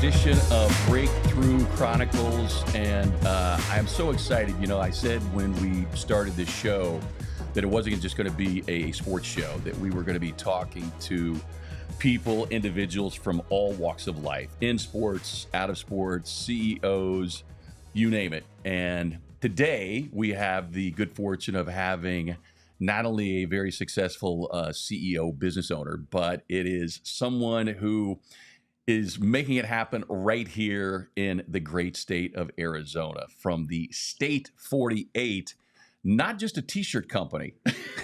edition of Breakthrough Chronicles, and I'm so excited. You know, I said when we started this show that it wasn't just going to be a sports show, that we were going to be talking to people, individuals from all walks of life, in sports, out of sports, CEOs, you name it. And today we have the good fortune of having not only a very successful CEO, business owner, but it is someone who is making it happen right here in the great state of Arizona, from the State 48, not just a t-shirt company.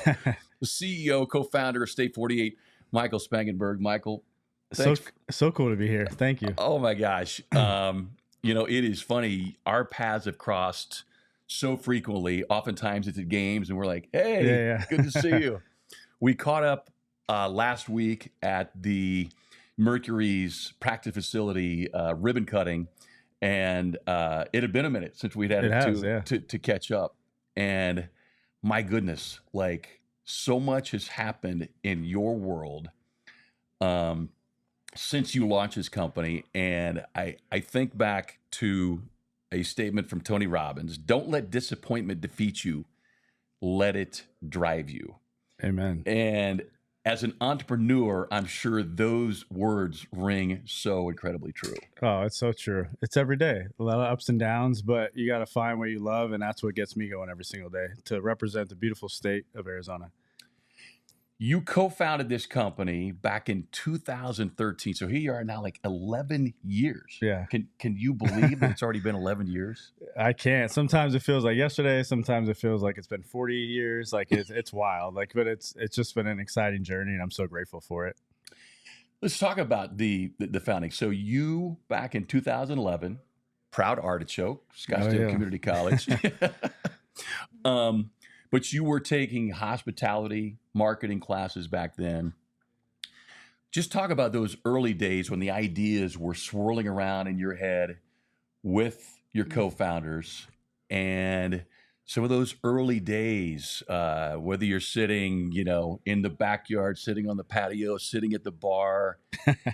The CEO, co-founder of State 48, Michael Spangenberg. Michael, thanks. So cool to be here. Thank you. Oh my gosh. You know, it is funny. Our paths have crossed so frequently. Oftentimes it's at games and we're like, hey, good to see you. We caught up last week at the Mercury's practice facility ribbon cutting, and it had been a minute since we'd had to catch up. And my goodness, like, so much has happened in your world since you launched this company. And I think back to a statement from Tony Robbins: don't let disappointment defeat you, let it drive you. Amen. And as an entrepreneur, I'm sure those words ring so incredibly true. Oh, it's so true. It's every day. A lot of ups and downs, but you got to find what you love. And that's what gets me going every single day, to represent the beautiful state of Arizona. You co-founded this company back in 2013. So here you are now, like 11 years. Yeah. Can you believe that it's already been 11 years? I can't. Sometimes it feels like yesterday. Sometimes it feels like it's been 40 years. Like it's wild. Like, but it's just been an exciting journey, and I'm so grateful for it. Let's talk about the founding. So you, back in 2011, proud artichoke, Scottsdale Community College. But you were taking hospitality marketing classes back then. Just talk about those early days when the ideas were swirling around in your head with your co-founders, and some of those early days, whether you're sitting, you know, in the backyard, sitting on the patio, sitting at the bar,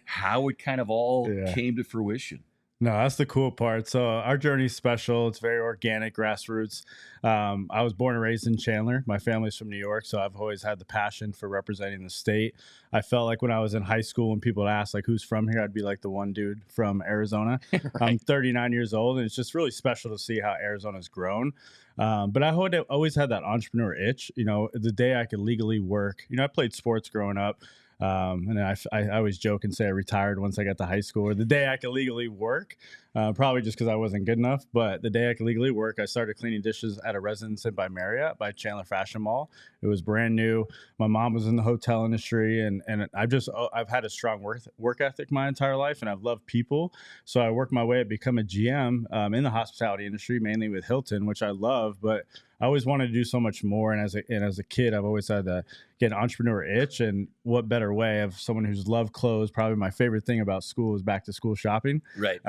how it kind of all came to fruition. No, that's the cool part. So our journey's special. It's very organic, grassroots. I was born and raised in Chandler. My family's from New York, so I've always had the passion for representing the state. I felt like when I was in high school, when people would ask, like, who's from here, I'd be like the one dude from Arizona. Right. I'm 39 years old, and it's just really special to see how Arizona's grown. But I always had that entrepreneur itch. You know, the day I could legally work. You know, I played sports growing up. And I always joke and say I retired once I got to high school, or the day I could legally work, probably just because I wasn't good enough. But the day I could legally work, I started cleaning dishes at a Residence Inn by Marriott by Chandler Fashion Mall. It was brand new. My mom was in the hotel industry, and I've had a strong work ethic my entire life, and I've loved people. So I worked my way to become a GM in the hospitality industry, mainly with Hilton, which I love, but I always wanted to do so much more. And as a kid, I've always had to get an entrepreneur itch. And what better way of someone who's loved clothes? Probably my favorite thing about school is back to school shopping. Right.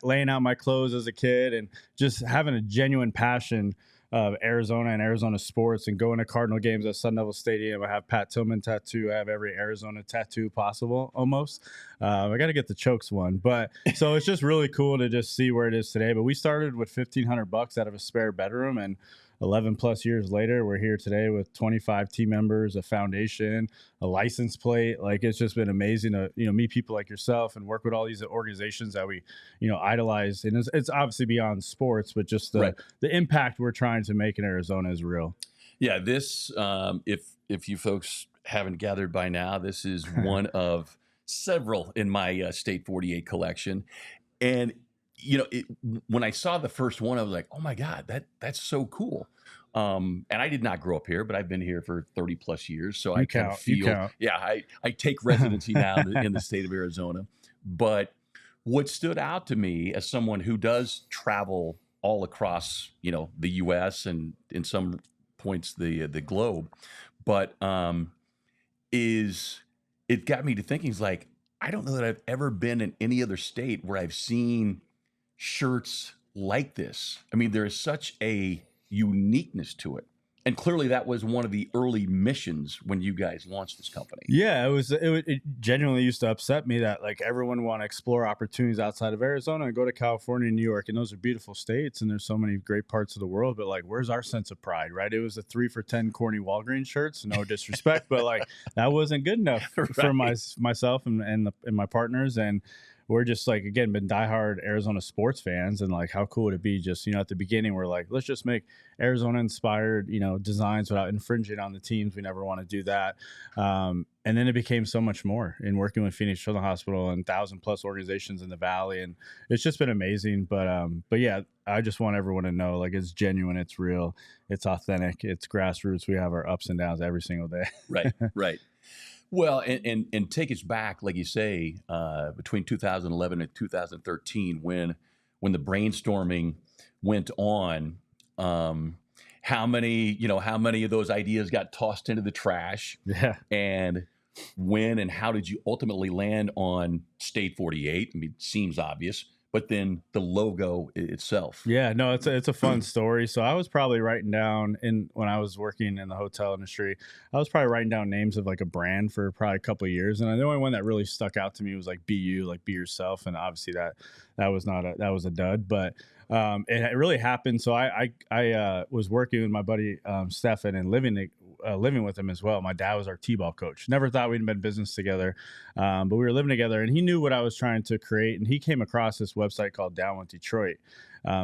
Laying out my clothes as a kid and just having a genuine passion of Arizona and Arizona sports, and going to Cardinal games at Sun Devil Stadium. I have Pat Tillman tattoo. I have every Arizona tattoo possible almost. I got to get the Chokes one, but so it's just really cool to just see where it is today. But we started with $1,500 out of a spare bedroom, and 11 plus years later, we're here today with 25 team members, a foundation, a license plate. Like, it's just been amazing to, you know, meet people like yourself and work with all these organizations that we, you know, idolize. And it's obviously beyond sports, but just the impact we're trying to make in Arizona is real. Yeah. This, if you folks haven't gathered by now, this is one of several in my State 48 collection. And you know, when I saw the first one, I was like, oh my God, that's so cool. And I did not grow up here, but I've been here for 30 plus years. So I kind of feel, I take residency now in the state of Arizona. But what stood out to me as someone who does travel all across, you know, the US and in some points the globe, but is it got me to thinking, it's like, I don't know that I've ever been in any other state where I've seen shirts like this. I mean, there is such a uniqueness to it. And clearly that was one of the early missions when you guys launched this company. Yeah, it genuinely used to upset me that like everyone want to explore opportunities outside of Arizona and go to California and New York, and those are beautiful states and there's so many great parts of the world, but like where's our sense of pride, right? It was a 3 for 10 corny Walgreens shirts, no disrespect, but like that wasn't good enough for myself and my partners, and we're just like, again, been diehard Arizona sports fans, and like how cool would it be just, at the beginning we're like, let's just make Arizona inspired, designs without infringing on the teams. We never want to do that. And then it became so much more in working with Phoenix Children's Hospital and 1,000+ organizations in the Valley. And it's just been amazing. But yeah, I just want everyone to know, like, it's genuine, it's real, it's authentic, it's grassroots. We have our ups and downs every single day. Right. Right. Well, and take us back, like you say, between 2011 and 2013, when the brainstorming went on. How many of those ideas got tossed into the trash? Yeah. And when and how did you ultimately land on State 48? I mean, it seems obvious, but then the logo itself. Yeah, no, it's a fun story. So I was probably writing down when I was working in the hotel industry, I was probably writing down names of like a brand for probably a couple of years, and the only one that really stuck out to me was like "Be You," like be yourself, and obviously that was a dud, but it really happened. So I was working with my buddy Stefan and living with him as well. My dad was our t-ball coach. Never thought we'd been in business together, but we were living together, and he knew what I was trying to create, and he came across this website called Down with Detroit.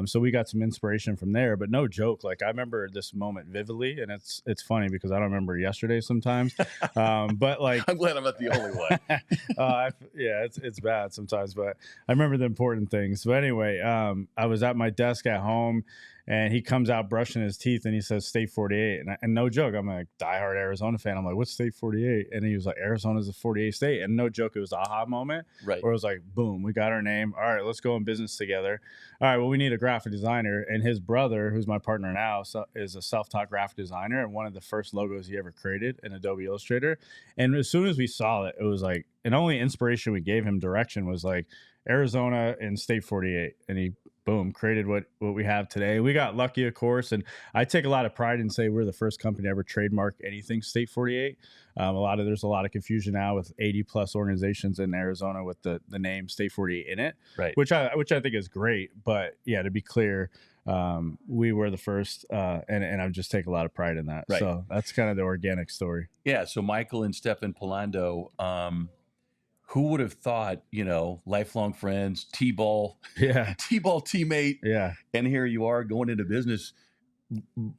So we got some inspiration from there, but no joke, like I remember this moment vividly, and it's funny because I don't remember yesterday sometimes. But like, I'm glad I'm not the only one. Yeah, it's bad sometimes, but I remember the important things. But anyway, I was at my desk at home, and he comes out brushing his teeth, and he says State 48. And no joke, I'm a diehard Arizona fan. I'm like, what's State 48? And he was like, Arizona's a 48 state. And no joke, it was an aha moment. Right. Where it was like, boom, we got our name. All right, let's go in business together. All right, well, we need a graphic designer. And his brother, who's my partner now, is a self-taught graphic designer, and one of the first logos he ever created in Adobe Illustrator. And as soon as we saw it, it was like, and only inspiration we gave him direction was like Arizona and State 48. And he boom, created what we have today. We got lucky, of course, and I take a lot of pride in say we're the first company to ever trademark anything State 48. There's a lot of confusion now with 80+ organizations in Arizona with the name State 48 in it, right? Which I think is great. But yeah, to be clear, we were the first, and I just take a lot of pride in that. Right. So that's kind of the organic story. Yeah. So Michael and Stefan Polando, who would have thought, lifelong friends, T-ball teammate. Yeah. And here you are going into business.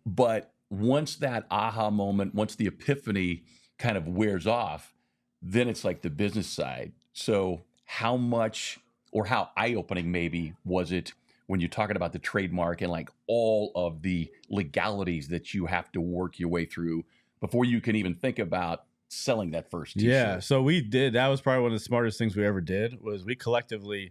But once that aha moment, once the epiphany kind of wears off, then it's like the business side. So how much or how eye-opening maybe was it when you're talking about the trademark and like all of the legalities that you have to work your way through before you can even think about selling that first t-shirt? Yeah, so we did. That was probably one of the smartest things we ever did. Was we collectively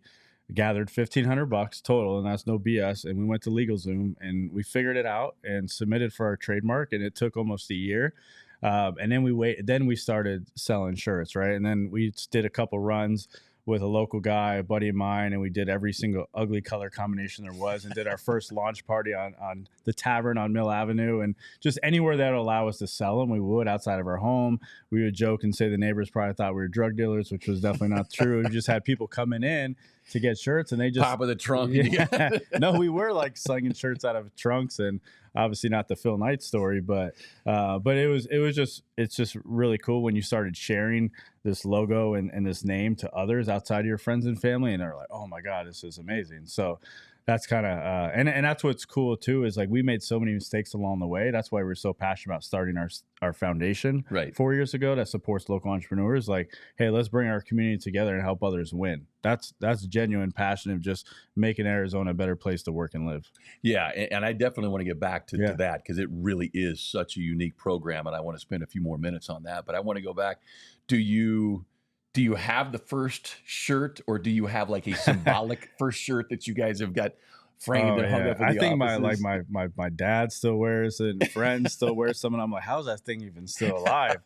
gathered $1,500 total, and that's no BS. And we went to LegalZoom and we figured it out and submitted for our trademark. And it took almost a year. And then Then we started selling shirts, right? And then we did a couple runs with a local guy, a buddy of mine, and we did every single ugly color combination there was, and did our first launch party on the tavern on Mill Avenue, and just anywhere that would allow us to sell them, we would. Outside of our home, we would joke and say the neighbors probably thought we were drug dealers, which was definitely not true. We just had people coming in to get shirts, and they just top of the trunk. Yeah. No, we were like slinging shirts out of trunks, and obviously not the Phil Knight story, but it's just really cool when you started sharing this logo and this name to others outside of your friends and family, and they're like, oh my God, this is amazing. So that's kind of and that's what's cool too, is like we made so many mistakes along the way. That's why we're so passionate about starting our foundation right 4 years ago that supports local entrepreneurs. Like, hey, let's bring our community together and help others win. That's genuine passion of just making Arizona a better place to work and live. Yeah, and I definitely want to get back to that, because it really is such a unique program, and I want to spend a few more minutes on that. But I want to go back. Do you have the first shirt, or do you have like a symbolic first shirt that you guys have got framed and hung up in the I think offices? my dad still wears it, and friends still wear some, and I'm like, how's that thing even still alive?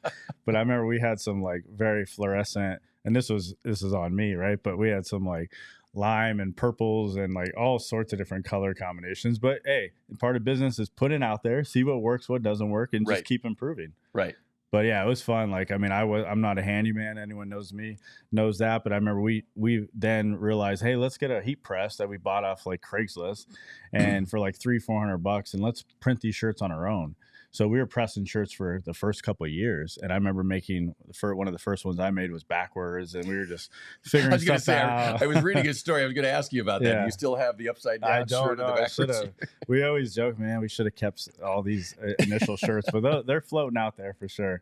But I remember we had some like very fluorescent, and this is on me, right? But we had some like lime and purples and like all sorts of different color combinations. But hey, part of business is put it out there, see what works, what doesn't work, and just Right. keep improving. Right. But yeah, it was fun. Like, I mean, I'm not a handyman. Anyone knows me knows that. But I remember we then realized, hey, let's get a heat press that we bought off like Craigslist, and for like $300-400, and let's print these shirts on our own. So we were pressing shirts for the first couple of years, and I remember making one of the first ones I made was backwards, and we were just I figuring was going to stuff say, out. I was reading a story. I was going to ask you about that. Do Yeah. you still have the upside I down don't shirt know. and the I should backwards? have. We always joke, man, we should have kept all these initial shirts, but they're floating out there for sure.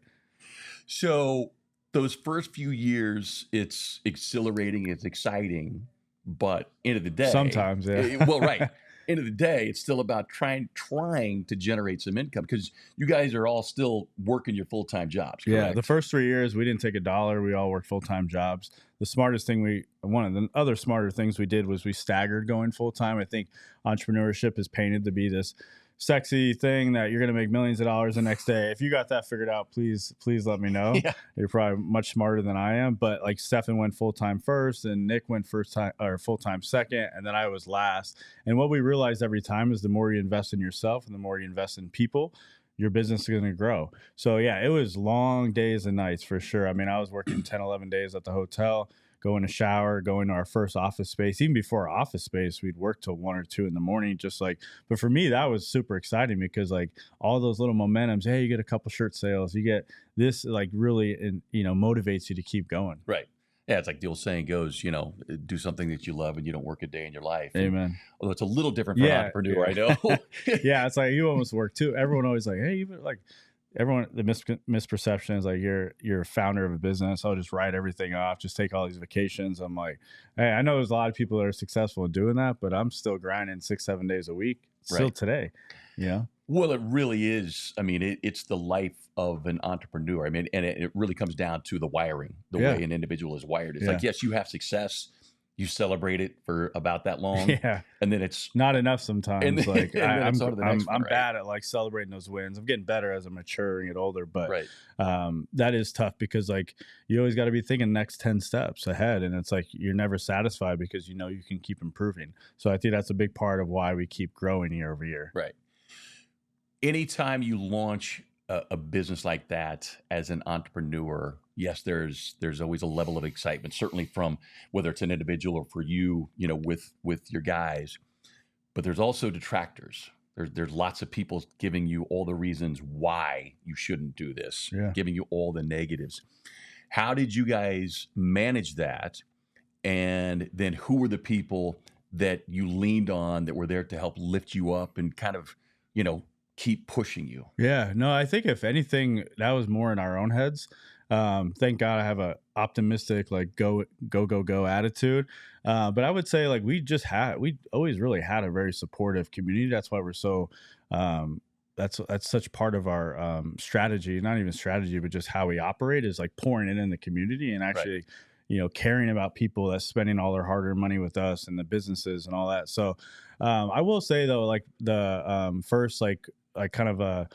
So those first few years, it's exhilarating, it's exciting, but end of the day, Sometimes, yeah. well, right. End of the day, it's still about trying to generate some income because you guys are all still working your full-time jobs, correct? Yeah, the first 3 years we didn't take a dollar. We all worked full-time jobs. The smartest thing one of the other smarter things we did was we staggered going full-time. I think entrepreneurship is painted to be this sexy thing that you're going to make millions of dollars the next day. If you got that figured out, please let me know. Yeah. You're probably much smarter than I am. But like Stefan went full-time first, and Nick went full-time second, and then I was last. And what we realized every time is the more you invest in yourself and the more you invest in people, your business is going to grow. So yeah, it was long days and nights for sure. I mean, I was working 10, 11 days at the hotel, going to shower, going to our first office space. Even before our office space, we'd work till 1 or 2 in the morning. But for me, that was super exciting because like all those little momentums, hey, you get a couple shirt sales, you get this, like really, motivates you to keep going. Right. Yeah, it's like the old saying goes, do something that you love and you don't work a day in your life. Amen. Although it's a little different for an entrepreneur, I know. Yeah, it's like you almost work too. Everyone always like, hey, everyone, the misperception is like you're a founder of a business. I'll just write everything off, just take all these vacations. I'm like, hey, I know there's a lot of people that are successful in doing that, but I'm still grinding 6-7 days a week still today. Yeah. Well, it really is. I mean, it's the life of an entrepreneur. I mean, and it really comes down to the wiring, the way an individual is wired. It's like, yes, you have success. You celebrate it for about that long. Yeah. And then it's not enough sometimes. And then, like I'm right? bad at like celebrating those wins. I'm getting better as I'm maturing and older, but Right. That is tough because like you always got to be thinking next 10 steps ahead. And it's like, you're never satisfied because you can keep improving. So I think that's a big part of why we keep growing year over year. Right. Anytime you launch a business like that as an entrepreneur, yes, there's always a level of excitement, certainly from whether it's an individual or for you, with your guys. But there's also detractors. There's lots of people giving you all the reasons why you shouldn't do this, giving you all the negatives. How did you guys manage that? And then who were the people that you leaned on that were there to help lift you up and kind of, keep pushing you? Yeah, no, I think if anything, that was more in our own heads. Thank God I have a optimistic, like go attitude. But I would say like we always really had a very supportive community. That's why we're so, that's such part of our strategy, not even strategy, but just how we operate is like pouring it in the community and actually, caring about people that's spending all their hard-earned money with us and the businesses and all that. So I will say though, like the first like kind of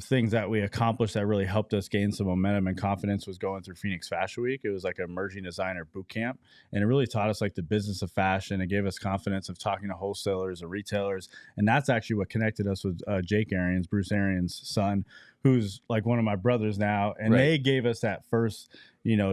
things that we accomplished that really helped us gain some momentum and confidence was going through Phoenix Fashion Week. It was like an emerging designer boot camp, and it really taught us like the business of fashion. It gave us confidence of talking to wholesalers and retailers, and that's actually what connected us with Jake Arians, Bruce Arians' son, who's like one of my brothers now, and they gave us that first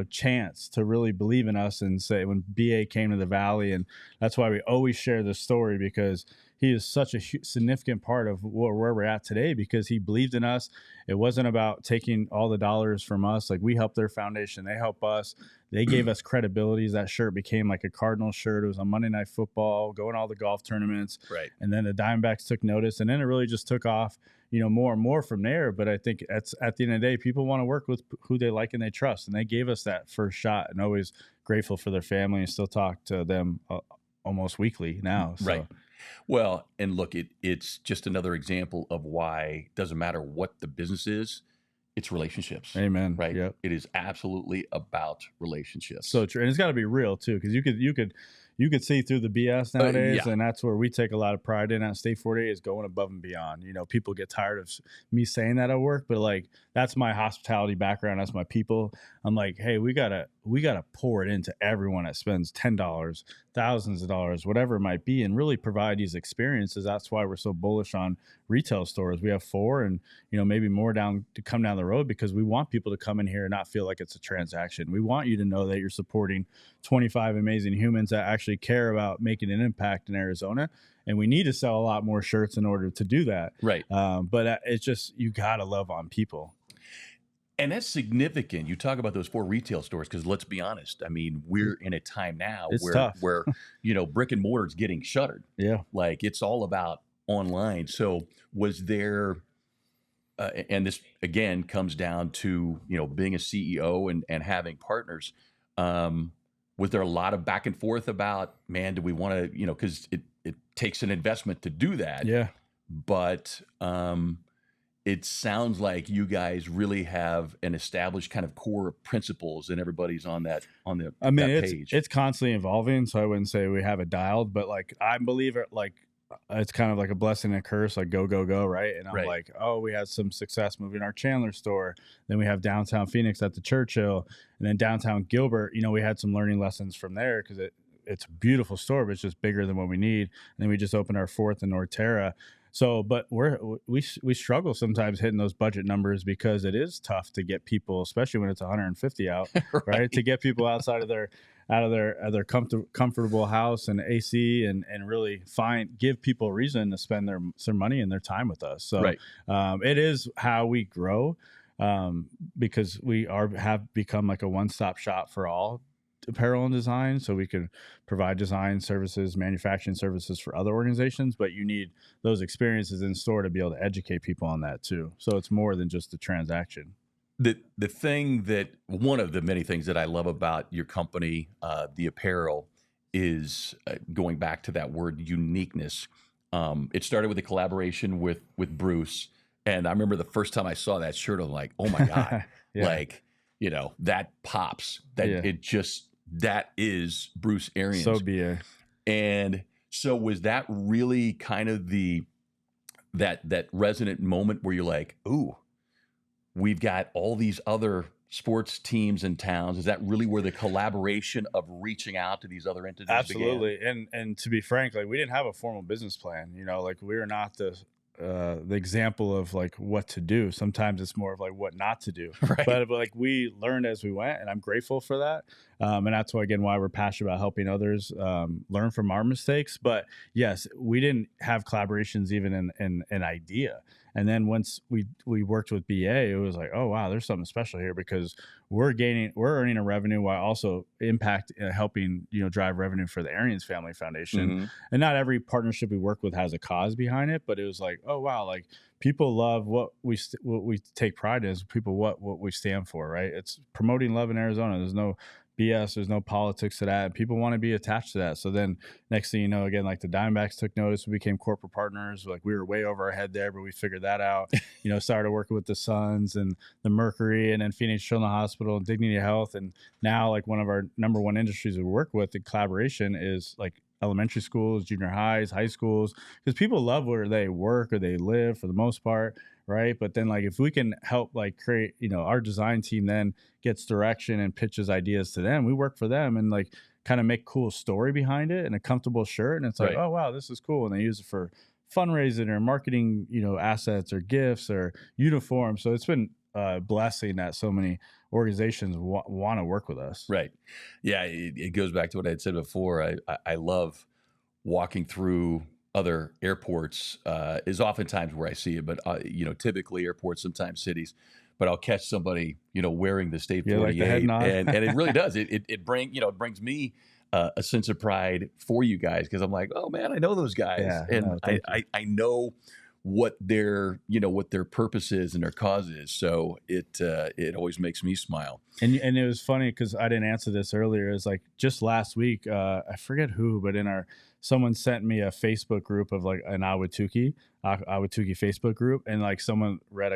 chance to really believe in us and say when BA came to the Valley. And that's why we always share this story, because he is such a significant part of where we're at today, because he believed in us. It wasn't about taking all the dollars from us. Like we helped their foundation. They help us. They gave us credibility. That shirt became like a Cardinal shirt. It was on Monday Night Football, going to all the golf tournaments. Right. And then the Diamondbacks took notice, and then it really just took off, more and more from there. But I think at the end of the day, people want to work with who they like and they trust. And they gave us that first shot, and always grateful for their family and still talk to them almost weekly now. So. Right. Well, and look, it's just another example of why it doesn't matter what the business is, it's relationships. Amen. Right. Yep. It is absolutely about relationships. So true. And it's got to be real too, because you could see through the BS nowadays, and that's where we take a lot of pride in at State 48 is going above and beyond. People get tired of me saying that at work, but like that's my hospitality background. That's my people. I'm like, hey, we gotta we got to pour it into everyone that spends $10, thousands of dollars, whatever it might be, and really provide these experiences. That's why we're so bullish on retail stores. We have 4 and, maybe more down to come down the road, because we want people to come in here and not feel like it's a transaction. We want you to know that you're supporting 25 amazing humans that actually care about making an impact in Arizona. And we need to sell a lot more shirts in order to do that. Right. But it's just, you got to love on people. And that's significant. You talk about those 4 retail stores, because let's be honest. I mean, we're in a time now It's where tough. where brick and mortar is getting shuttered. Yeah. Like, it's all about online. So was there, and this again comes down to being a CEO and having partners. Was there a lot of back and forth about, man, do we want to, because it takes an investment to do that. Yeah. But it sounds like you guys really have an established kind of core principles, and everybody's on that page. It's constantly evolving, so I wouldn't say we have it dialed, but like, I believe it, like, it's kind of like a blessing and a curse, like go, right? And I'm Right. like, oh, we had some success moving our Chandler store. Then we have downtown Phoenix at the Churchill, and then downtown Gilbert. We had some learning lessons from there, because it's a beautiful store, but it's just bigger than what we need. And then we just opened our 4th in North Terra. So, but we struggle sometimes hitting those budget numbers, because it is tough to get people, especially when it's 150 out, right? To get people outside of their comfortable house and AC, and really give people a reason to spend their money and their time with us. So Right. It is how we grow, because we have become like a one-stop shop for all apparel and design. So we can provide design services, manufacturing services for other organizations, but you need those experiences in store to be able to educate people on that too. So it's more than just a transaction. The thing that, one of the many things that I love about your company, the apparel, is going back to that word uniqueness. It started with a collaboration with Bruce, and I remember the first time I saw that shirt, I'm like, oh my God, Yeah. like, that pops. That Yeah. that is Bruce Arians. So be it. And so was that really kind of that resonant moment where you're like, ooh, we've got all these other sports teams and towns? Is that really where the collaboration of reaching out to these other entities Absolutely. began? And to be frank, like, we didn't have a formal business plan, like, we were not the example of like what to do. Sometimes it's more of like what not to do. Right. But like, we learned as we went, and I'm grateful for that. And that's why, again, why we're passionate about helping others learn from our mistakes. But yes, we didn't have collaborations even in an idea. And then once we worked with BA, it was like, oh wow, there's something special here, because we're earning a revenue while also helping drive revenue for the Arians Family Foundation. Mm-hmm. And not every partnership we work with has a cause behind it, but it was like, oh wow, like, people love what we take pride in, is people what we stand for, right? It's promoting love in Arizona. There's no BS. There's no politics to that. People want to be attached to that. So then next thing you know, again, like, the Diamondbacks took notice. We became corporate partners. Like, we were way over our head there, but we figured that out. Started working with the Suns and the Mercury, and then Phoenix Children's Hospital and Dignity Health. And now, like, one of our number one industries we work with in collaboration is like elementary schools, junior highs, high schools, because people love where they work or they live for the most part. Right. But then, like, if we can help, like, create, our design team then gets direction and pitches ideas to them, we work for them, and like kind of make cool story behind it and a comfortable shirt. And it's like, Right. oh, wow, this is cool. And they use it for fundraising or marketing, assets or gifts or uniforms. So it's been a blessing that so many organizations want to work with us. Right. Yeah. It goes back to what I had said before. I love walking through other airports, is oftentimes where I see it, but typically airports, sometimes cities, but I'll catch somebody, wearing the State 48, like the head nod. and it really does. It brings me a sense of pride for you guys, because I'm like, oh man, I know those guys, Yeah, and no, I know what their purpose is and their cause is. So it always makes me smile. And it was funny, because I didn't answer this earlier. It's like, just last week, I forget who, but someone sent me a Facebook group of like an Awatuki Facebook group, and like someone wrote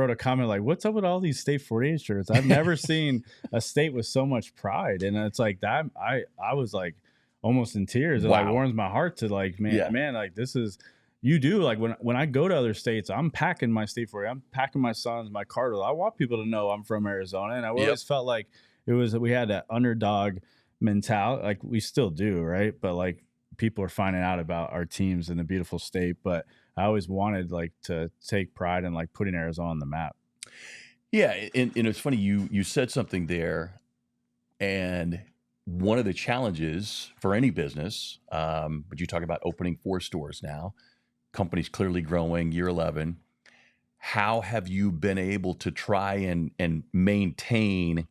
a comment like, "What's up with all these State 48 shirts? I've never seen a state with so much pride." And it's like that. I was like almost in tears. It Wow. like warms my heart to like, man, Yeah. man, like, this is, you do, like when I go to other states, I'm packing my state for you. I'm packing my sons, my cardinal. I want people to know I'm from Arizona, and I Yep. always felt like we had that underdog mentality, like we still do, right? But like people are finding out about our teams in the beautiful state, but I always wanted like to take pride in like putting Arizona on the map. Yeah, and it's funny you said something there, and one of the challenges for any business, but you talk about opening 4 stores now, company's clearly growing, year 11. How have you been able to try and maintain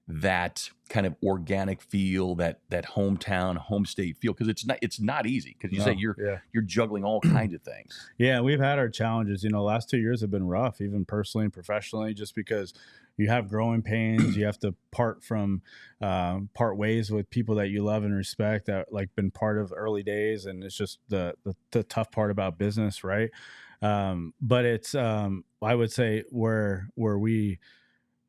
that kind of organic feel, that hometown, home state feel? Because it's not easy. Because you say No, yeah. you're juggling all kinds of things. Yeah, we've had our challenges. Last 2 years have been rough, even personally and professionally, just because you have growing pains. You have to part ways with people that you love and respect that like been part of early days, and it's just the tough part about business, right? But it's I would say where we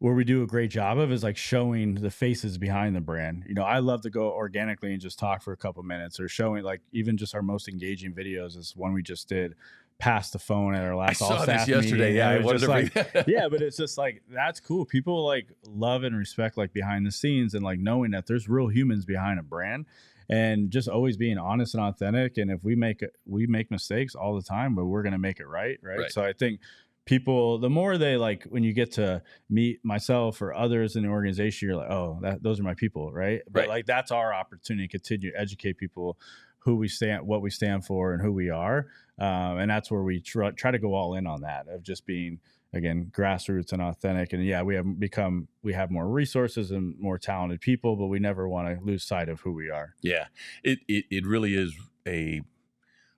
do a great job of is like showing the faces behind the brand. I love to go organically and just talk for a couple minutes, or showing like even just our most engaging videos is one we just did past the phone at our I last all saw this staff yesterday. meeting. Yeah, I It was wanted just to bring like, that. yeah, but it's just like, that's cool. People like love and respect like behind the scenes, and like knowing that there's real humans behind a brand, and just always being honest and authentic. And if we make mistakes all the time, but we're going to make it right. Right. So I think people, the more they like, when you get to meet myself or others in the organization, you're like, oh, those are my people, right? But Right. like that's our opportunity to continue to educate people who we stand, what we stand for, and who we are. And that's where we try to go all in on that, of just being, again, grassroots and authentic. And yeah, we have more resources and more talented people, but we never want to lose sight of who we are. Yeah, it really is a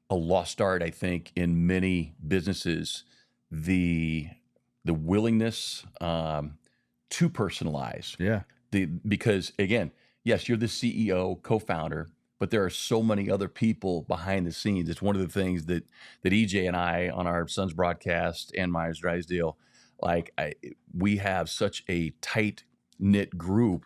lost art, I think, in many businesses. The willingness to personalize Yeah. because again, yes, you're the CEO, co-founder, but there are so many other people behind the scenes. It's one of the things that EJ and I on our son's broadcast and Myers Drysdale, we have such a tight knit group,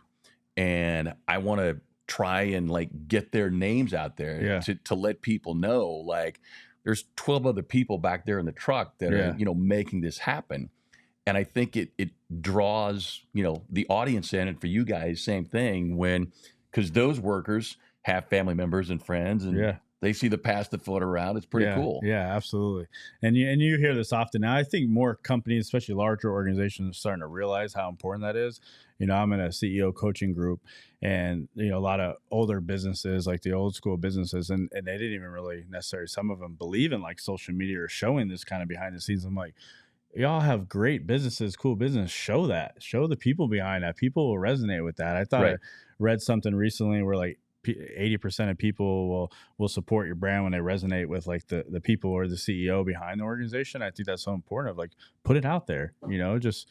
and I want to try and like get their names out there Yeah. to let people know, like, there's 12 other people back there in the truck that Yeah. are making this happen. And I think it draws the audience in. And for you guys, same thing, because those workers have family members and friends, and Yeah. they see the pass the foot around. It's pretty Yeah, cool. yeah, absolutely. And you hear this often now. I think more companies, especially larger organizations, are starting to realize how important that is. I'm in a CEO coaching group, and a lot of older businesses, like the old school businesses, and they didn't even really necessarily, some of them believe in like social media or showing this kind of behind the scenes. I'm like, y'all have great businesses, cool business. Show that. Show the people behind that. People will resonate with that. I thought Right. I read something recently where like 80% of people will support your brand when they resonate with like the people or the CEO behind the organization. I think that's so important, of like, put it out there, just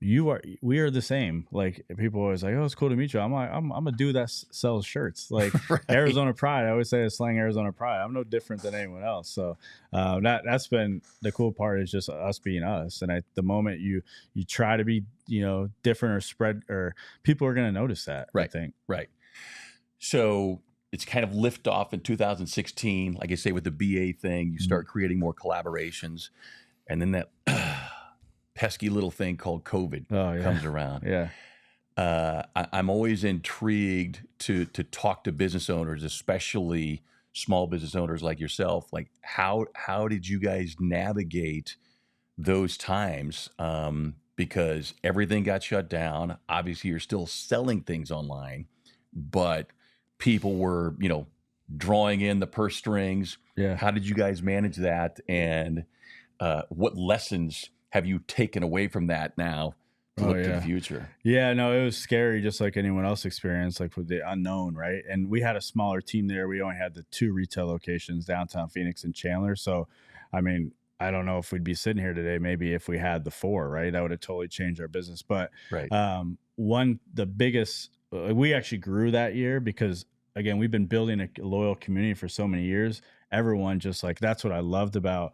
we are the same. Like, people are always like, oh, it's cool to meet you. I'm like, I'm a dude that sells shirts, like Right. Arizona pride. I always say it's slang Arizona pride. I'm no different than anyone else. So that's been the cool part, is just us being us. And the moment you try to be different or spread, or people are going to notice that. Right. I think. Right. So it's kind of lift off in 2016. Like I say, with the BA thing, you start creating more collaborations. And then that pesky little thing called COVID comes around. Yeah. I'm always intrigued to talk to business owners, especially small business owners like yourself. Like, how did you guys navigate those times? Because everything got shut down. Obviously, you're still selling things online, but people were, drawing in the purse strings. Yeah. How did you guys manage that? And what lessons have you taken away from that now to look to the future? Yeah, no, it was scary, just like anyone else experienced, like with the unknown, right? And we had a smaller team there. We only had the 2 retail locations, downtown Phoenix and Chandler. So, I mean, I don't know if we'd be sitting here today, maybe if we had the 4, right? That would have totally changed our business. But Right. the biggest, we actually grew that year because, again, we've been building a loyal community for so many years. Everyone just like, that's what I loved about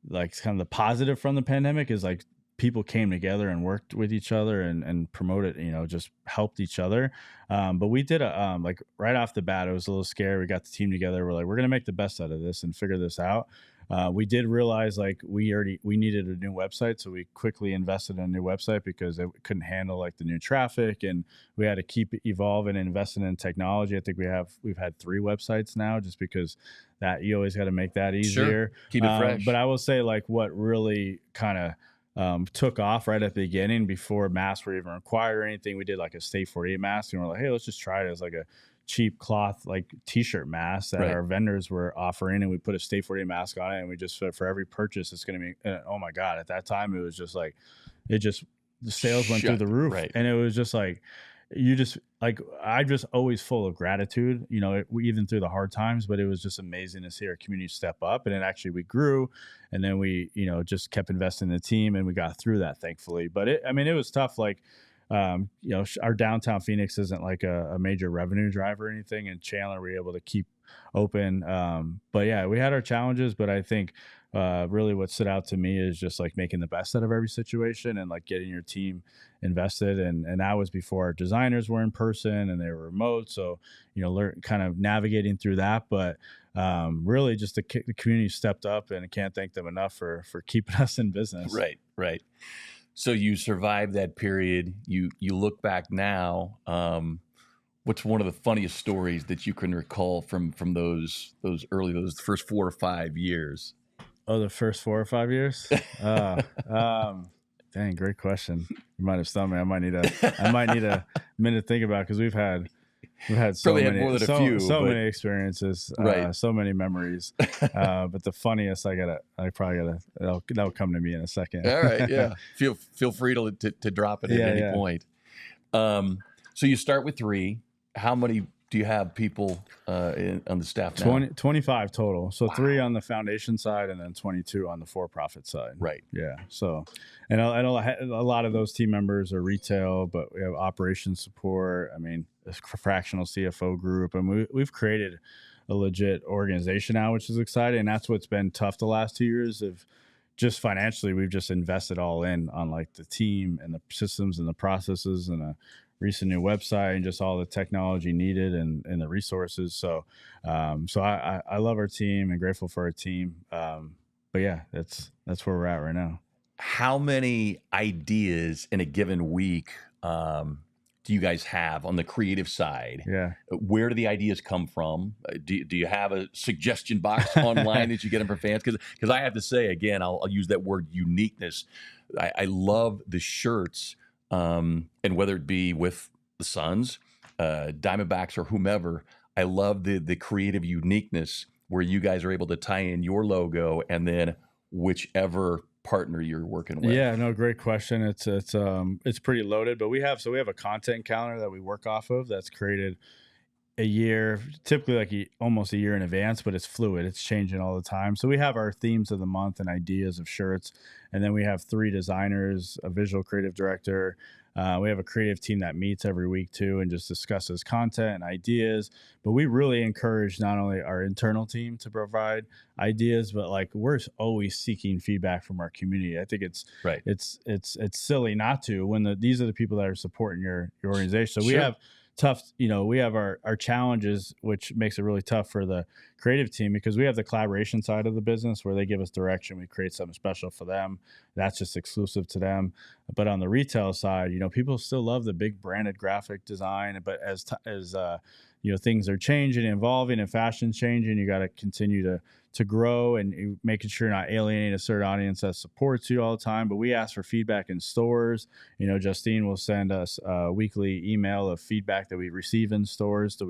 like kind of the positive from the pandemic, is like people came together and worked with each other and promoted, just helped each other. But we did like right off the bat, it was a little scary. We got the team together. We're like, we're going to make the best out of this and figure this out. We did realize like we needed a new website, so we quickly invested in a new website because it couldn't handle like the new traffic, and we had to keep evolving and investing in technology. I think we've had 3 websites now, just because that you always got to make that easier. Sure. Keep it fresh. But I will say like what really kind of took off right at the beginning, before masks were even required or anything, we did like a State 48 mask, and we're like, hey, let's just try it as like a cheap cloth like t-shirt mask that our vendors were offering, and we put a State 48 mask on it, and we just for every purchase it's going to be oh my god, at that time it was just like the sales went through the roof. And it was just like you just like I just always full of gratitude, even through the hard times. But it was just amazing to see our community step up, and then actually we grew, and then we just kept investing in the team, and we got through that, thankfully. But it was tough. Like our downtown Phoenix isn't like a major revenue driver or anything, and Chandler we were able to keep open. But yeah, we had our challenges, but I think really what stood out to me is just like making the best out of every situation, and like getting your team invested. And that was before our designers were in person and they were remote. So, kind of navigating through that. But really just the community stepped up, and I can't thank them enough for keeping us in business. Right. So you survived that period. You look back now. What's one of the funniest stories that you can recall from those first 4 or 5 years? Oh, the first 4 or 5 years? Dang, great question. You might have stumped me. I might need a minute to think about it, because we've had so many experiences, so many memories. But the funniest, that'll come to me in a second. All right, yeah. Feel free to drop it at any point. So you start with 3. How many do you have people on the staff now? 25 total. So 3 on the foundation side, and then 22 on the for-profit side. Right. Yeah. So, and a lot of those team members are retail, but we have operations support. I mean, a fractional CFO group, and we've created a legit organization now, which is exciting. And that's what's been tough the last 2 years of just financially. We've just invested all in on like the team and the systems and the processes and a recent new website and just all the technology needed and the resources. So, I love our team and grateful for our team. But yeah, that's where we're at right now. How many ideas in a given week do you guys have on the creative side? Yeah. Where do the ideas come from? Do you have a suggestion box online that you get them from fans? Because I have to say, again, I'll use that word uniqueness. I love the shirts. And whether it be with the Suns, Diamondbacks, or whomever, I love the creative uniqueness where you guys are able to tie in your logo and then whichever partner you're working with. Yeah, no, great question. It's pretty loaded, but we have a content calendar that we work off of that's created a year, typically like almost a year in advance, but it's fluid. It's changing all the time. So we have our themes of the month and ideas of shirts. And then we have 3 designers, a visual creative director. We have a creative team that meets every week too, and just discusses content and ideas. But we really encourage not only our internal team to provide ideas, but like we're always seeking feedback from our community. I think it's silly not to, when these are the people that are supporting your organization. So we have tough, we have our challenges, which makes it really tough for the creative team, because we have the collaboration side of the business where they give us direction. We create something special for them. That's just exclusive to them. But on the retail side, people still love the big branded graphic design. But as things are changing, evolving, and fashion's changing, you got to continue to grow, and making sure you're not alienating a certain audience that supports you all the time. But we ask for feedback in stores. Justine will send us a weekly email of feedback that we receive in stores.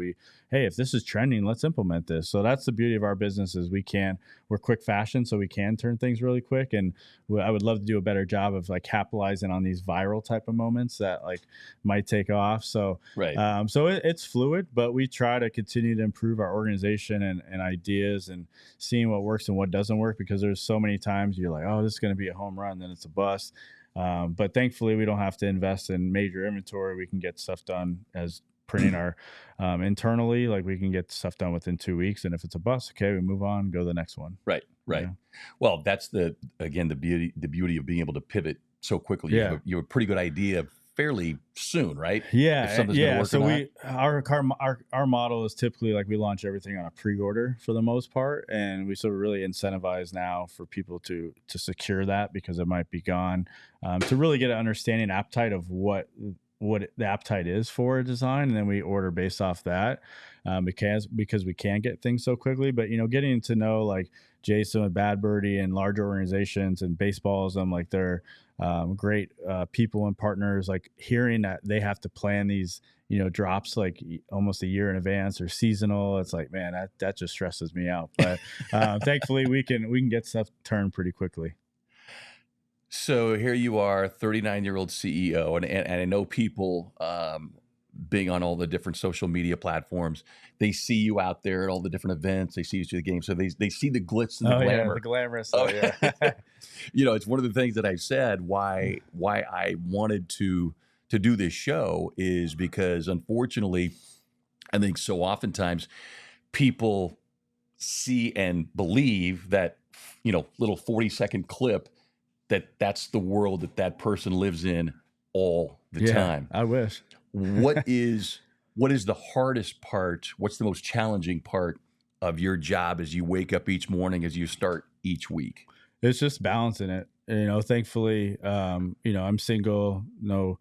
Hey, if this is trending, let's implement this. So that's the beauty of our business, is we're quick fashion, so we can turn things really quick. And I would love to do a better job of like capitalizing on these viral type of moments that like might take off. So, it's fluid, but we try to continue to improve our organization and ideas, and seeing what works and what doesn't work, because there's so many times you're like, oh, this is going to be a home run, then it's a bust. But thankfully we don't have to invest in major inventory. We can get stuff done as printing our internally. Like we can get stuff done within 2 weeks, and if it's a bust, okay, we move on, go to the next one. Right. Well, that's the beauty of being able to pivot so quickly. You have a pretty good idea fairly soon, right? If Yeah, something's going to yeah. work or So not. our model is typically like we launch everything on a pre-order for the most part, and we sort of really incentivize now for people to secure that because it might be gone, to really get an understanding appetite of what the appetite is for a design, and then we order based off that, because we can get things so quickly. But getting to know like Jason with Bad Birdie and larger organizations and baseballs, like they're great people and partners, like hearing that they have to plan these drops like almost a year in advance or seasonal, it's like, man, that just stresses me out. But thankfully we can get stuff turned pretty quickly. So here you are, 39-year-old CEO, and I know people being on all the different social media platforms, they see you out there at all the different events, they see you to the game, so they see the glitz and the Oh yeah, glamour. the glamorous Oh, side. Yeah. it's one of the things that I've said why I wanted to do this show is because unfortunately, I think so oftentimes people see and believe that little 40-second clip that's the world that person lives in all the Yeah, time. I wish. What is the hardest part? What's the most challenging part of your job as you wake up each morning, as you start each week? It's just balancing it. Thankfully, I'm single, no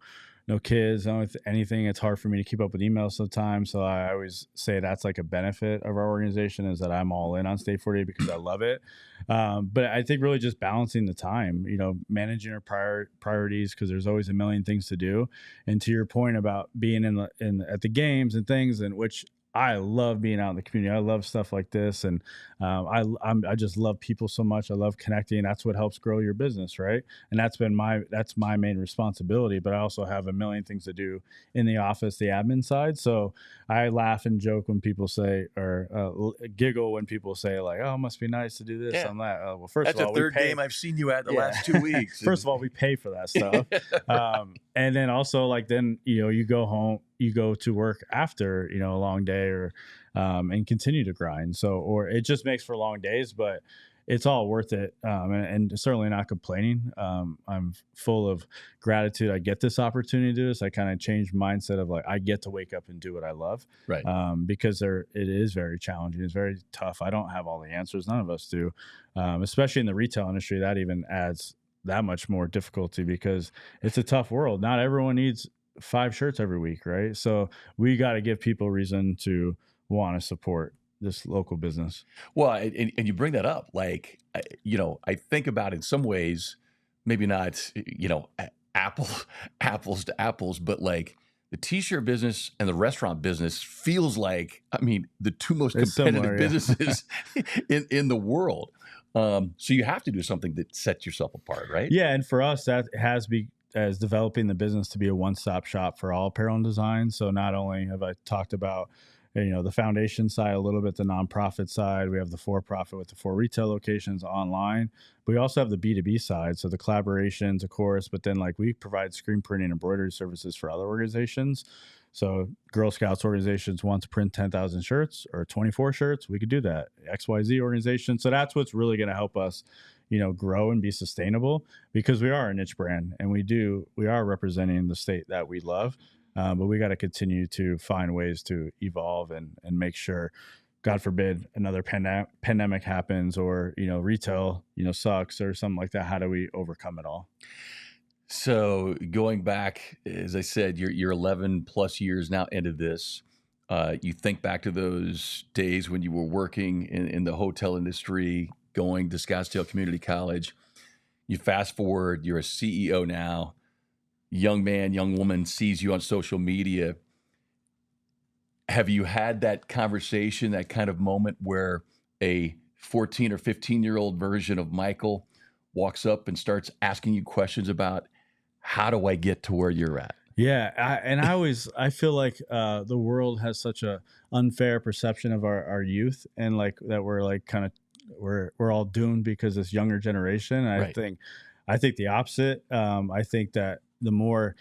kids, no anything. It's hard for me to keep up with emails sometimes. So I always say that's like a benefit of our organization is that I'm all in on State 48 because I love it. But I think really just balancing the time, managing our priorities, because there's always a million things to do. And to your point about being at the games and things, and which I love being out in the community. I love stuff like this, and I just love people so much. I love connecting. That's what helps grow your business, right? And that's my main responsibility. But I also have a million things to do in the office, the admin side. So I laugh and joke when people say, or giggle when people say, like, "Oh, it must be nice to do this Yeah. on that." Well, first That's of the all, we third pay. game I've seen you at the Yeah. last 2 weeks. First of all, we pay for that stuff. And then also like, then, you go home, you go to work after, a long day or, and continue to grind. So, or it just makes for long days, but it's all worth it. And certainly not complaining. I'm full of gratitude. I get this opportunity to do this. I kind of changed mindset of like, I get to wake up and do what I love. Right. Because it is very challenging. It's very tough. I don't have all the answers. None of us do. Especially in the retail industry, that even adds that much more difficulty because it's a tough world. Not everyone needs 5 shirts every week, right? So we got to give people reason to want to support this local business. Well, and you bring that up, like, I think about in some ways, maybe not, apples to apples, but like the t-shirt business and the restaurant business feels like, I mean, the two most It's competitive similar, yeah. businesses in the world. So you have to do something that sets yourself apart, right? Yeah, and for us, that has as developing the business to be a one-stop shop for all apparel and design. So not only have I talked about the foundation side a little bit, the nonprofit side, we have the for-profit with the 4 retail locations online, but we also have the B2B side, so the collaborations, of course, but then like we provide screen printing embroidery services for other organizations. So Girl Scouts organizations want to print 10,000 shirts or 24 shirts, we could do that. XYZ organization. So that's what's really going to help us grow and be sustainable, because we are a niche brand and we are representing the state that we love. But we got to continue to find ways to evolve and make sure, God forbid, another pandemic happens or, retail, sucks or something like that. How do we overcome it all? So going back, as I said, you're 11 plus years now into this. You think back to those days when you were working in the hotel industry, going to Scottsdale Community College. You fast forward, you're a CEO now. Young man, young woman sees you on social media. Have you had that conversation, that kind of moment where a 14 or 15-year-old version of Michael walks up and starts asking you questions about how do I get to where you're at? Yeah, I feel like the world has such a unfair perception of our youth, and like that we're like kind of we're all doomed because this younger generation. And Right. I think the opposite. I think that the more,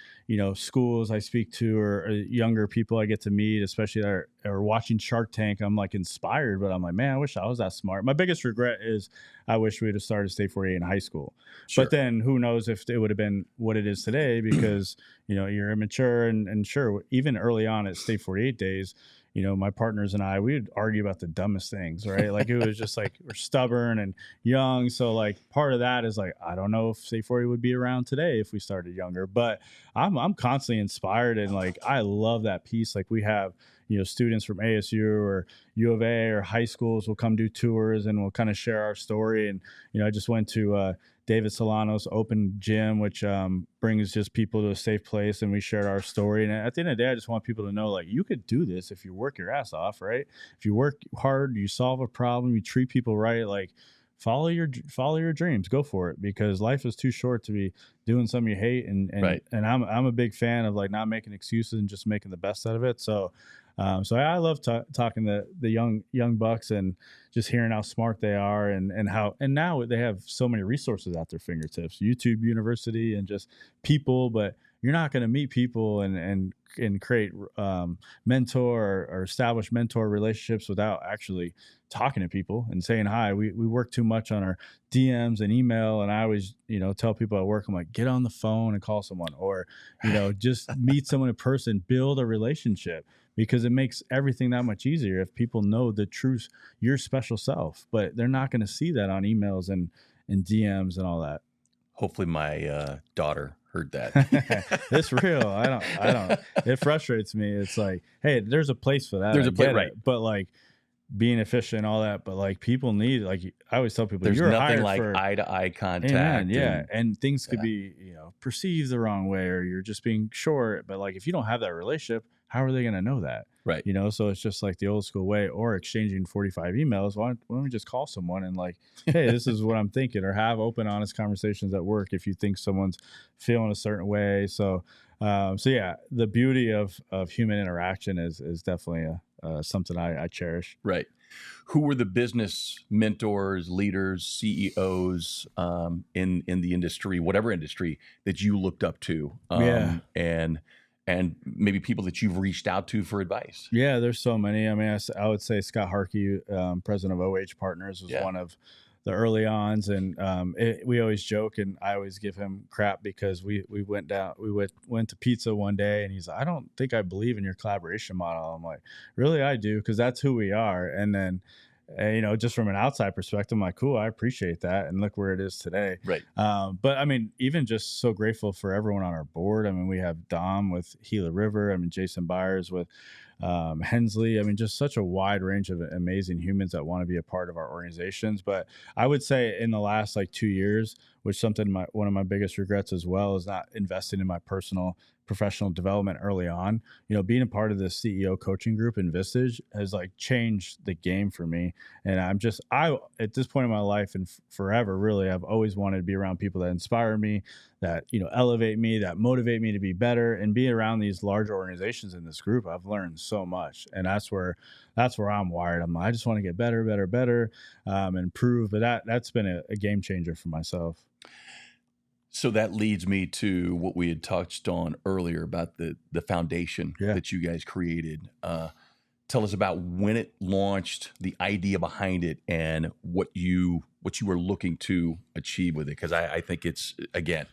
schools I speak to, or younger people I get to meet, especially that are watching Shark Tank, I'm like inspired, but I'm like, man, I wish I was that smart. My biggest regret is I wish we'd have started State 48 in high school. But Sure. then who knows if it would have been what it is today, because, you're immature, and sure, even early on at State 48 days, my partners and I, we would argue about the dumbest things, right? Like it was just like we're stubborn and young. So like part of that is like, I don't know if State 40 would be around today if we started younger, but I'm constantly inspired, and like I love that piece. Like we have, students from ASU or U of A or high schools will come do tours, and we'll kind of share our story. And, I just went to David Solano's open gym, which brings just people to a safe place, and we shared our story. And at the end of the day, I just want people to know, like, you could do this if you work your ass off, right? If you work hard, you solve a problem, you treat people right, like follow your dreams, go for it, because life is too short to be doing something you hate. Right. And I'm a big fan of like not making excuses and just making the best out of it. So I love talking to the young bucks, and just hearing how smart they are, and now they have so many resources at their fingertips, YouTube University, and just people. But you're not going to meet people and create mentor or establish mentor relationships without actually talking to people and saying hi. We work too much on our DMs and email, and I always tell people at work, I'm like, get on the phone and call someone, or just meet someone in person, build a relationship, because it makes everything that much easier if people know the truth, your special self. But they're not going to see that on emails and DMs and all that. Hopefully my daughter heard that. It's real. I don't, it frustrates me. It's like, hey, there's a place for that. There's a place, get it. right. But like being efficient and all that, but like people need, like I always tell people, There's you're nothing hired like for eye-to-eye contact. Amen, yeah. And things could Yeah. be, perceived the wrong way, or you're just being short. But like if you don't have that relationship, how are they going to know that? Right. So it's just like the old school way, or exchanging 45 emails. Why don't we just call someone and like, hey, this is what I'm thinking, or have open, honest conversations at work if you think someone's feeling a certain way. So yeah, the beauty of human interaction is definitely something I cherish. Right. Who were the business mentors, leaders, CEOs in the industry, whatever industry, that you looked up to? And maybe people that you've reached out to for advice? Yeah, there's so many. I mean, I would say Scott Harkey, president of OH Partners, was one of the early ons, and we always joke, and I always give him crap because we went to pizza one day, and he's like, I don't think I believe in your collaboration model. I'm like, really? I do, because that's who we are. And then just from an outside perspective, I'm like, cool, I appreciate that, and look where it is today. Right. But I mean, even just so grateful for everyone on our board. I mean, we have Dom with Gila River. I mean, Jason Byers with Hensley. I mean, just such a wide range of amazing humans that want to be a part of our organizations. But I would say in the last like 2 years, which one of my biggest regrets as well, is not investing in my personal professional development early on. Being a part of the CEO coaching group in Vistage has like changed the game for me. And I at this point in my life and forever, really, I've always wanted to be around people that inspire me, that elevate me, that motivate me to be better. And being around these large organizations in this group, I've learned so much. And that's where I'm wired. I just want to get better, and improve. But that's been a game changer for myself. So that leads me to what we had touched on earlier about the foundation that you guys created. Tell us about when it launched, the idea behind it, and what you were looking to achieve with it. Because I think it's, again,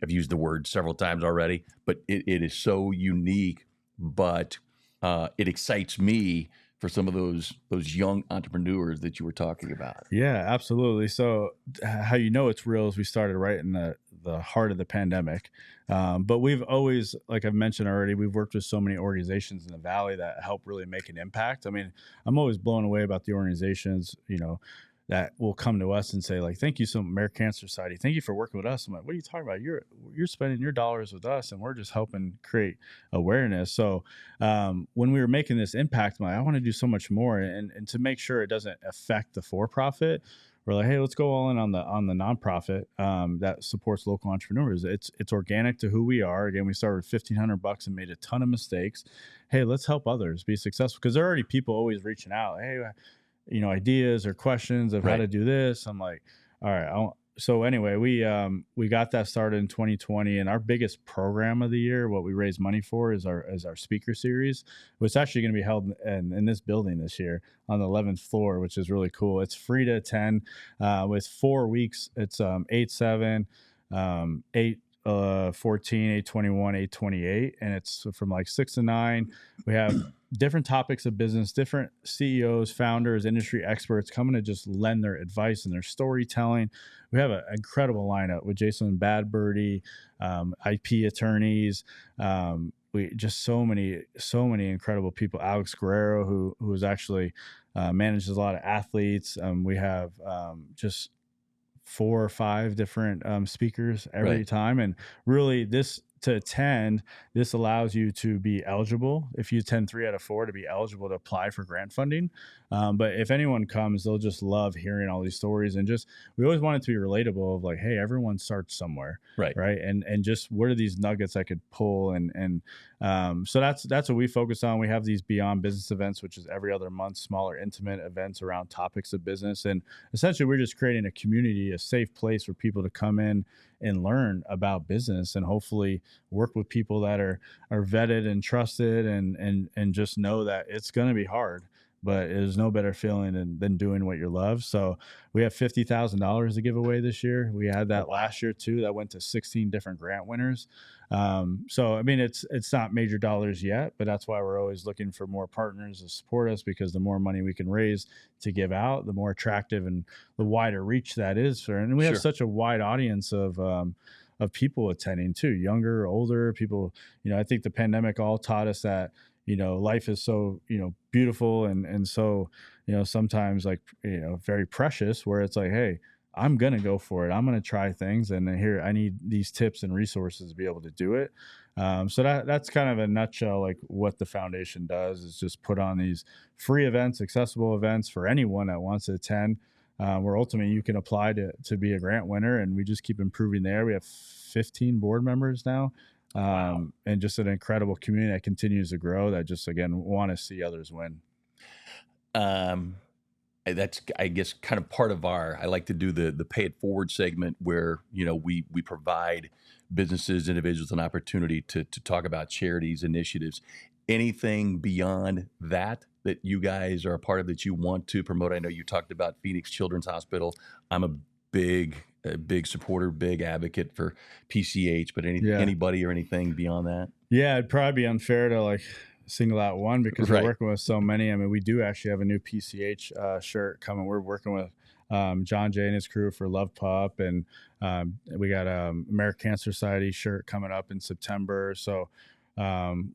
I've used the word several times already, but it is so unique. But it excites me for some of those young entrepreneurs that you were talking about. Yeah, absolutely. So how it's real is we started right in the heart of the pandemic. But we've always, like I've mentioned already, we've worked with so many organizations in the Valley that help really make an impact. I mean, I'm always blown away about the organizations, that will come to us and say, like, thank you so much, American Cancer Society. Thank you for working with us. I'm like, what are you talking about? You're spending your dollars with us, and we're just helping create awareness. So when we were making this impact, I'm like, I want to do so much more. And to make sure it doesn't affect the for-profit, we're like, hey, let's go all in on the nonprofit that supports local entrepreneurs. It's organic to who we are. Again, we started with $1,500 and made a ton of mistakes. Hey, let's help others be successful, because there are already people always reaching out. Hey, ideas or questions of how to do this. I'm like, all right, so anyway, we got that started in 2020, and our biggest program of the year, what we raise money for, is our speaker series, which is actually going to be held in this building this year on the 11th floor, which is really cool. It's free to attend, with 4 weeks. It's 8/7, 8/14, 8/21, 8/28, and it's from like 6 to 9. We have different topics of business, different CEOs, founders, industry experts coming to just lend their advice and their storytelling. We have an incredible lineup with Jason Badbirdie, IP attorneys. We just so many incredible people. Alex Guerrero, who is actually manages a lot of athletes. We have just 4 or 5 different speakers every Right. time, and really to attend, this allows you to be eligible. If you attend 3 out of 4, to be eligible to apply for grant funding. But if anyone comes, they'll just love hearing all these stories, and just, we always want it to be relatable of like, hey, everyone starts somewhere, Right. right? And just, what are these nuggets I could pull? And so that's what we focus on. We have these Beyond Business events, which is every other month, smaller, intimate events around topics of business, and essentially we're just creating a community, a safe place for people to come in and learn about business, and hopefully work with people that are vetted and trusted, and just know that it's going to be hard, but there's no better feeling than doing what you love. So we have $50,000 to give away this year. We had that last year too. That went to 16 different grant winners. So I mean, it's not major dollars yet, but that's why we're always looking for more partners to support us, because the more money we can raise to give out, the more attractive and the wider reach that is for. And we have Sure. such a wide audience of people attending too, younger, older people. I think the pandemic all taught us that, life is so, beautiful, and so, sometimes like, very precious, where it's like, hey, I'm going to go for it. I'm going to try things. And here, I need these tips and resources to be able to do it. So that's kind of a nutshell, like what the foundation does, is just put on these free events, accessible events for anyone that wants to attend, where ultimately you can apply to be a grant winner. And we just keep improving there. We have 15 board members now. Wow. And just an incredible community that continues to grow, that just, again, want to see others win. Um, that's, I guess, kind of part of I like to do the pay it forward segment, where we provide businesses, individuals, an opportunity to talk about charities, initiatives. Anything beyond that you guys are a part of, that you want to promote? I know you talked about Phoenix Children's Hospital. I'm a big supporter, big advocate for PCH, but Yeah. anybody or anything beyond that? Yeah, it'd probably be unfair to like single out one, because Right. we're working with so many. I mean, we do actually have a new PCH shirt coming. We're working with John Jay and his crew for Love Pup, and we got American Cancer Society shirt coming up in September. So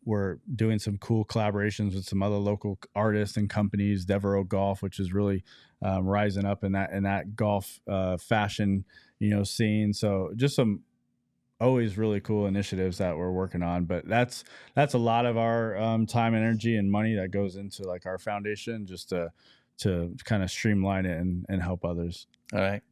we're doing some cool collaborations with some other local artists and companies. Devereaux Golf, which is really rising up in that golf fashion scene. So just some always really cool initiatives that we're working on. But that's a lot of our time, energy, and money that goes into like our foundation, just to kind of streamline it and help others. All right.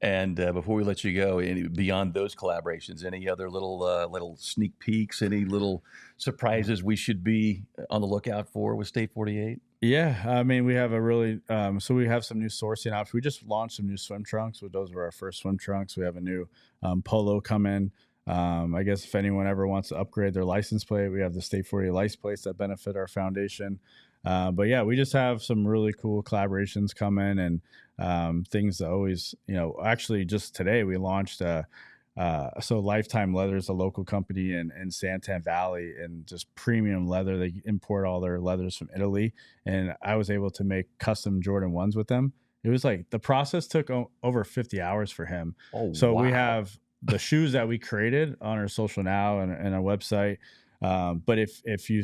And before we let you go, beyond those collaborations, any other little sneak peeks, any little surprises we should be on the lookout for with State 48? Yeah, I mean, we have a really so we have some new sourcing options. We just launched some new swim trunks. With those were our first swim trunks. We have a new polo come in. I guess if anyone ever wants to upgrade their license plate, we have the State 48 license plates that benefit our foundation. But yeah, we just have some really cool collaborations coming, and things that always, actually just today we launched so Lifetime Leather is a local company in Santan Valley, and just premium leather. They import all their leathers from Italy, and I was able to make custom Jordan 1s with them. It was like the process took over 50 hours for him. Oh, So we wow. have the shoes that we created on our social now and our website. But if you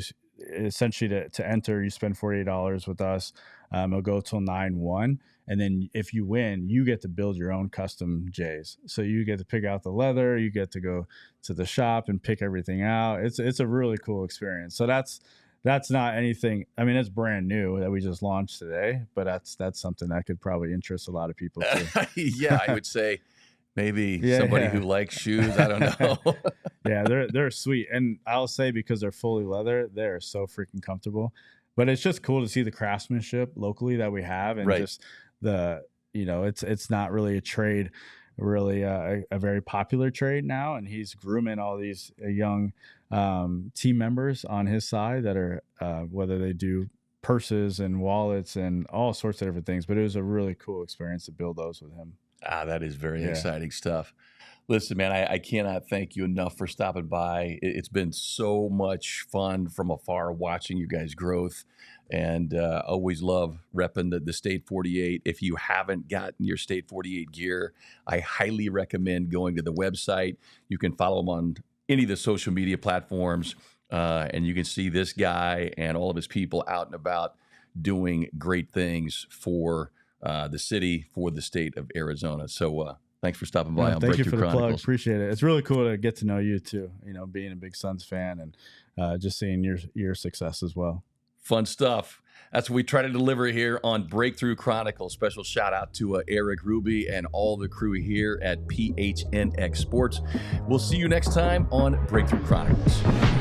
essentially to enter, you spend $48 with us. It'll go till 9/1. And then if you win, you get to build your own custom J's. So you get to pick out the leather, you get to go to the shop and pick everything out. It's a really cool experience. So that's not anything. I mean, it's brand new that we just launched today, but that's something that could probably interest a lot of people too. Yeah, I would say maybe Yeah, somebody yeah. who likes shoes. I don't know. Yeah, they're sweet, and I'll say, because they're fully leather, they're so freaking comfortable. But it's just cool to see the craftsmanship locally that we have, and Right. just the it's not really a trade really a very popular trade now, and he's grooming all these young team members on his side that are whether they do purses and wallets and all sorts of different things. But it was a really cool experience to build those with him. That is very Yeah. exciting stuff. Listen, man, I cannot thank you enough for stopping by. It's been so much fun from afar watching you guys' growth, and always love repping the State 48. If you haven't gotten your State 48 gear, I highly recommend going to the website. You can follow them on any of the social media platforms, and you can see this guy and all of his people out and about doing great things for the city, for the state of Arizona. So thanks for stopping by on Thank you Breakthrough for the plug. Chronicles. Appreciate it. It's really cool to get to know you too, being a big Suns fan and just seeing your success as well. Fun stuff. That's what we try to deliver here on Breakthrough Chronicles. Special shout out to Eric Ruby and all the crew here at PHNX Sports. We'll see you next time on Breakthrough Chronicles.